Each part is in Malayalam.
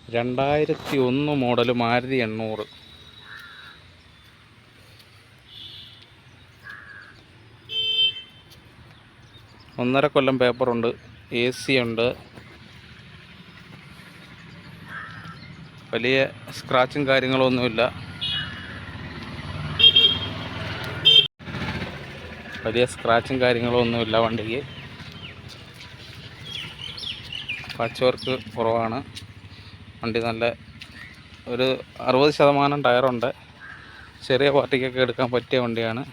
2001 മോഡൽ മാരുതി 800. ഒന്നര കൊല്ലം പേപ്പറുണ്ട്, AC ഉണ്ട്. വലിയ സ്ക്രാച്ചും കാര്യങ്ങളൊന്നുമില്ല. വണ്ടിക്ക്. പാച്ച് വർക്ക് കുറവാണ്. വണ്ടി നല്ല ഒരു 60% ടയറുണ്ട്. ചെറിയ പാർട്ടിക്കൊക്കെ എടുക്കാൻ പറ്റിയ വണ്ടിയാണ്.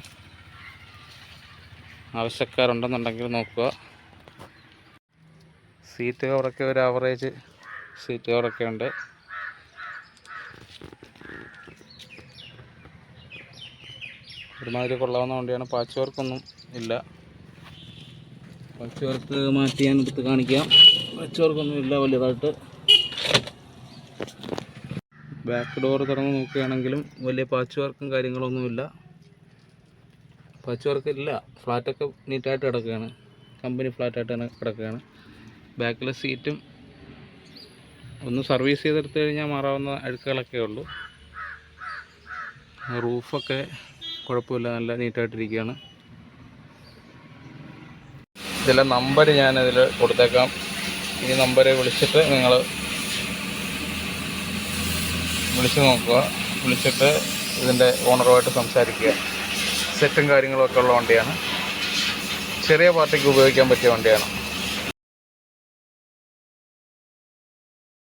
ആവശ്യക്കാരുണ്ടെന്നുണ്ടെങ്കിൽ നോക്കുക. സീറ്റ് കവറൊക്കെ ഒരു ആവറേജ് സീറ്റ് കവറൊക്കെ ഉണ്ട്. ഒരുമാതിരി കൊള്ളാവുന്ന വണ്ടിയാണ്. പാച്ച് വർക്കൊന്നും ഇല്ല. പാച്ച് വർക്ക് മാറ്റി ഞാൻ എടുത്ത് കാണിക്കാം. പാച്ച് വർക്കൊന്നും ഇല്ല വലുതായിട്ട്. ബാക്ക് ഡോർ തുറന്ന് നോക്കുകയാണെങ്കിലും വലിയ പാച്ച് വർക്കും കാര്യങ്ങളൊന്നുമില്ല. പാച്ച് വർക്ക് ഇല്ല. ഫ്ലാറ്റൊക്കെ നീറ്റായിട്ട് കിടക്കുകയാണ്. കമ്പനി ഫ്ലാറ്റായിട്ട് തന്നെ കിടക്കുകയാണ്. ബാക്കിലെ സീറ്റും ഒന്ന് സർവീസ് ചെയ്തെടുത്ത് കഴിഞ്ഞാൽ മാറാവുന്ന അഴുക്കുകളൊക്കെ ഉള്ളൂ. റൂഫൊക്കെ കുഴപ്പമില്ല, നല്ല നീറ്റായിട്ടിരിക്കുകയാണ്. ഇതിലെ നമ്പർ ഞാനതിൽ കൊടുത്തേക്കാം. ഈ നമ്പരെ വിളിച്ചിട്ട് നിങ്ങൾ വിളിച്ച് നോക്കുക. വിളിച്ചിട്ട് ഇതിൻ്റെ ഓണറുമായിട്ട് സംസാരിക്കുക. സെറ്റും കാര്യങ്ങളൊക്കെ ഉള്ള വണ്ടിയാണ്. ചെറിയ പാർട്ടിക്ക് ഉപയോഗിക്കാൻ പറ്റിയ വണ്ടിയാണ്.